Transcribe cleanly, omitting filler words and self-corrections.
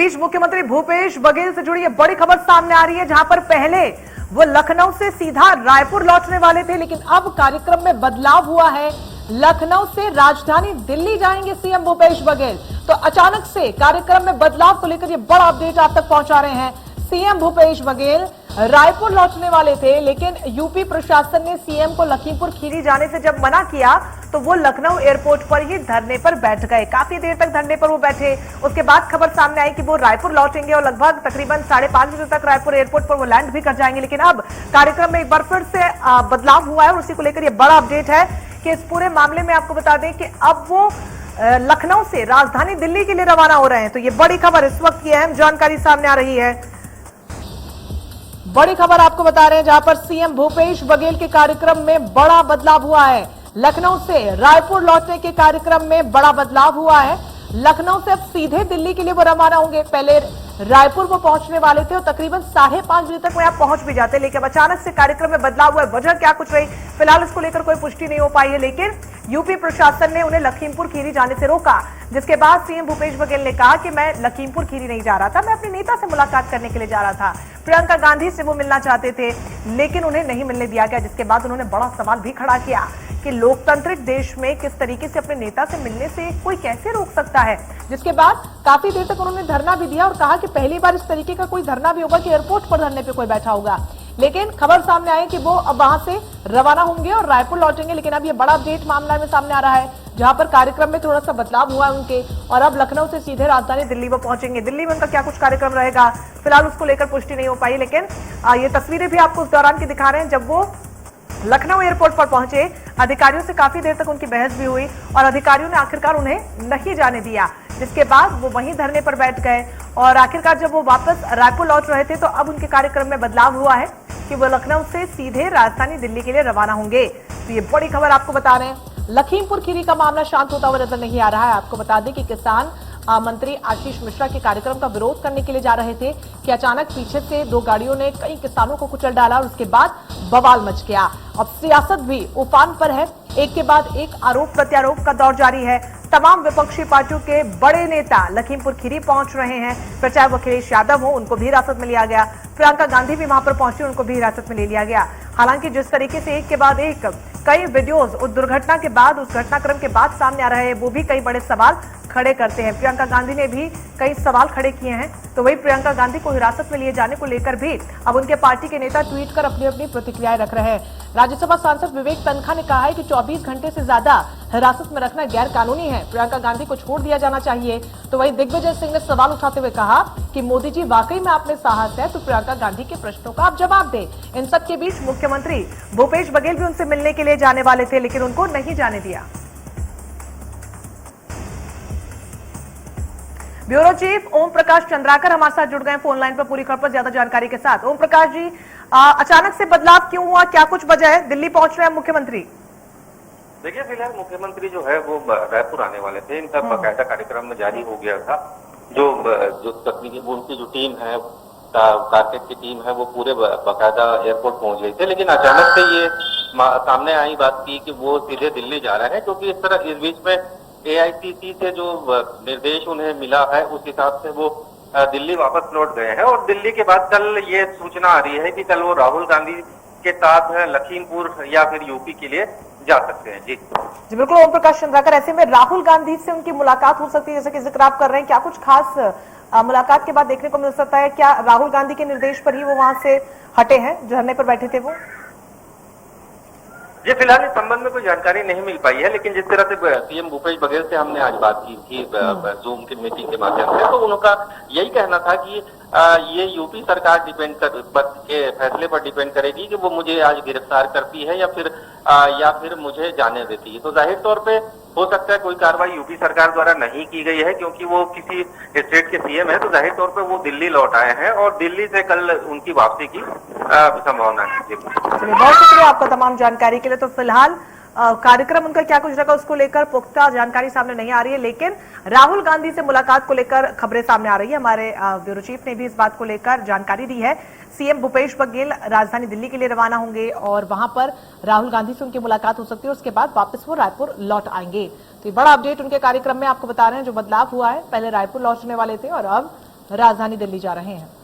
बीच मुख्यमंत्री भूपेश बघेल से जुड़ी ये बड़ी खबर सामने आ रही है, जहां पर पहले वो लखनऊ से सीधा रायपुर लौटने वाले थे, लेकिन अब कार्यक्रम में बदलाव हुआ है। लखनऊ से राजधानी दिल्ली जाएंगे सीएम भूपेश बघेल। तो अचानक से कार्यक्रम में बदलाव को लेकर ये बड़ा अपडेट आप तक पहुंचा रहे हैं। सीएम भूपेश बघेल रायपुर लौटने वाले थे, लेकिन यूपी प्रशासन ने सीएम को लखीमपुर खीरी जाने से जब मना किया तो वो लखनऊ एयरपोर्ट पर ही धरने पर बैठ गए। काफी देर तक धरने पर वो बैठे। उसके बाद खबर सामने आई कि वो रायपुर लौटेंगे और लगभग तकरीबन 5:30 बजे तक रायपुर एयरपोर्ट पर वो लैंड भी कर जाएंगे। लेकिन अब कार्यक्रम में एक बार फिर से बदलाव हुआ है और उसी को लेकर ये बड़ा अपडेट है कि इस पूरे मामले में आपको बता दें कि अब वो लखनऊ से राजधानी दिल्ली के लिए रवाना हो रहे हैं। तो ये बड़ी खबर इस वक्त की अहम जानकारी सामने आ रही है। बड़ी खबर आपको बता रहे हैं, जहां पर सीएम भूपेश बघेल के कार्यक्रम में बड़ा बदलाव हुआ है। लखनऊ से रायपुर लौटने के कार्यक्रम में बड़ा बदलाव हुआ है। लखनऊ से अब सीधे दिल्ली के लिए वो रवाना होंगे। पहले रायपुर वो पहुंचने वाले थे और तकरीबन 5:30 बजे तक वो यहाँ पहुंच भी जाते, लेकिन अचानक से कार्यक्रम में बदलाव हुआ है। वजह क्या कुछ रही फिलहाल इसको लेकर कोई पुष्टि नहीं हो पाई है, लेकिन यूपी प्रशासन ने उन्हें लखीमपुर खीरी जाने से रोका, जिसके बाद सीएम भूपेश बघेल ने कहा कि मैं लखीमपुर खीरी नहीं जा रहा था, मैं अपने नेता से मुलाकात करने के लिए जा रहा था। प्रियंका गांधी से वो मिलना चाहते थे, लेकिन उन्हें नहीं मिलने दिया गया, जिसके बाद उन्होंने बड़ा सवाल भी खड़ा किया कि लोकतांत्रिक देश में किस तरीके से अपने नेता से मिलने से कोई कैसे रोक सकता है। जिसके बाद काफी देर तक उन्होंने धरना भी दिया और कहा कि पहली बार इस तरीके का कोई धरना भी होगा कि एयरपोर्ट पर धरने पे कोई बैठा होगा। लेकिन खबर सामने आई कि वो अब वहां से रवाना होंगे और रायपुर लौटेंगे। लेकिन अब ये बड़ा अपडेट मामला में सामने आ रहा है, जहां पर कार्यक्रम में थोड़ा सा बदलाव हुआ है उनके, और अब लखनऊ से सीधे राजधानी दिल्ली वो पहुंचेंगे। दिल्ली में उनका क्या कुछ कार्यक्रम रहेगा फिलहाल उसको लेकर पुष्टि नहीं हो पाई, लेकिन ये तस्वीरें भी आपको उस दौरान की दिखा रहे हैं जब वो लखनऊ एयरपोर्ट पर पहुंचे। अधिकारियों से काफी देर तक उनकी बहस भी हुई और अधिकारियों ने आखिरकार उन्हें नहीं जाने दिया, जिसके बाद वो वहीं धरने पर बैठ गए। और आखिरकार जब वो वापस रायपुर लौट रहे थे तो अब उनके कार्यक्रम में बदलाव हुआ है कि वो लखनऊ से सीधे राजधानी दिल्ली के लिए रवाना होंगे। तो ये बड़ी खबर आपको बता रहे हैं। लखीमपुर खीरी का मामला शांत होता हुआ नजर नहीं आ रहा है। आपको बता दें कि किसान मंत्री आशीष मिश्रा के कार्यक्रम का विरोध करने के लिए जा रहे थे कि अचानक पीछे से दो गाड़ियों ने कई किसानों को कुचल डाला और उसके बाद बवाल मच गया। अब सियासत भी उफान पर है, एक के बाद एक आरोप प्रत्यारोप का दौर जारी है। तमाम विपक्षी पार्टियों के बड़े नेता लखीमपुर खीरी पहुंच रहे हैं, फिर चाहे वो अखिलेश यादव हो, उनको भी हिरासत में लिया गया। प्रियंका गांधी भी वहां पर पहुंची, उनको भी हिरासत में ले लिया गया। हालांकि जिस तरीके से एक के बाद एक कई वीडियोस उस दुर्घटना के बाद, उस घटनाक्रम के बाद सामने आ रहे हैं, वो भी कई बड़े सवाल खड़े करते हैं। प्रियंका गांधी ने भी कई सवाल खड़े किए हैं। तो वही प्रियंका गांधी को हिरासत में लिए जाने को लेकर भी अब उनके पार्टी के नेता ट्वीट कर अपनी अपनी प्रतिक्रियाएं रख रहे हैं। राज्यसभा सांसद विवेक तनखा ने कहा है कि 24 घंटे से ज्यादा हिरासत में रखना गैर कानूनी है, प्रियंका गांधी को छोड़ दिया जाना चाहिए। तो वही दिग्विजय सिंह ने सवाल उठाते हुए कहा कि मोदी जी वाकई में आप में साहस है तो प्रियंका गांधी के प्रश्नों का आप जवाब दें। इन सब के बीच मुख्यमंत्री भूपेश बघेल भी उनसे मिलने के लिए जाने वाले थे, लेकिन उनको नहीं जाने दिया। ब्यूरो चीफ ओम प्रकाश चंद्राकर हमारे साथ जुड़ गए फोन लाइन पर पूरी खबर पर ज्यादा जानकारी के साथ। ओम प्रकाश जी, अचानक से बदलाव क्यों हुआ, क्या कुछ वजह है? दिल्ली पहुंच रहे हैं मुख्यमंत्री। देखिए, फिलहाल मुख्यमंत्री जो है वो रायपुर आने वाले थे। इनका बाकायदा कार्यक्रम में जारी हो गया था। जो तकनीकी उनकी जो टीम है, कारकेट की टीम है, वो पूरे बाकायदा एयरपोर्ट पहुंच गई थे। लेकिन अचानक से ये सामने आई बात की कि वो सीधे दिल्ली जा रहे हैं, क्योंकि इस तरह इस बीच में एआईसीसी से जो निर्देश उन्हें मिला है उस हिसाब से वो दिल्ली वापस लौट गए हैं। और दिल्ली के बाद कल ये सूचना आ रही है कि कल वो राहुल गांधी के साथ लखीमपुर या फिर यूपी के लिए जा सकते हैं। जी बिल्कुल ओम प्रकाश चंद्राकर, ऐसे में राहुल गांधी से उनकी मुलाकात हो सकती है, जैसे कि जिक्र आप कर रहे हैं, क्या कुछ खास मुलाकात के बाद देखने को मिल सकता है? क्या राहुल गांधी के निर्देश पर ही वो वहां से हटे हैं, धरने पर बैठे थे वो? ये फिलहाल इस संबंध में कोई जानकारी नहीं मिल पाई है, लेकिन जिस तरह से सीएम भूपेश बघेल से हमने आज बात की थी जूम की मीटिंग के माध्यम से, तो उनका यही कहना था कि ये यूपी सरकार के फैसले पर डिपेंड करेगी कि वो मुझे आज गिरफ्तार करती है या फिर मुझे जाने देती है। तो जाहिर तौर पे हो सकता है कोई कार्रवाई यूपी सरकार द्वारा नहीं की गई है, क्योंकि वो किसी स्टेट के सीएम है, तो जाहिर तौर पे वो दिल्ली लौट आए हैं और दिल्ली से कल उनकी वापसी की संभावना है। चलिए, बहुत शुक्रिया आपका तमाम जानकारी के लिए। तो फिलहाल कार्यक्रम उनका क्या कुछ रखा उसको लेकर पुख्ता जानकारी सामने नहीं आ रही है, लेकिन राहुल गांधी से मुलाकात को लेकर खबरें सामने आ रही है। हमारे ब्यूरो चीफ ने भी इस बात को लेकर जानकारी दी है। सीएम भूपेश बघेल राजधानी दिल्ली के लिए रवाना होंगे और वहां पर राहुल गांधी से उनकी मुलाकात हो सकती है, उसके बाद वापस वो रायपुर लौट आएंगे। तो ये बड़ा अपडेट उनके कार्यक्रम में आपको बता रहे हैं, जो बदलाव हुआ है। पहले रायपुर लौटने वाले थे और अब राजधानी दिल्ली जा रहे हैं।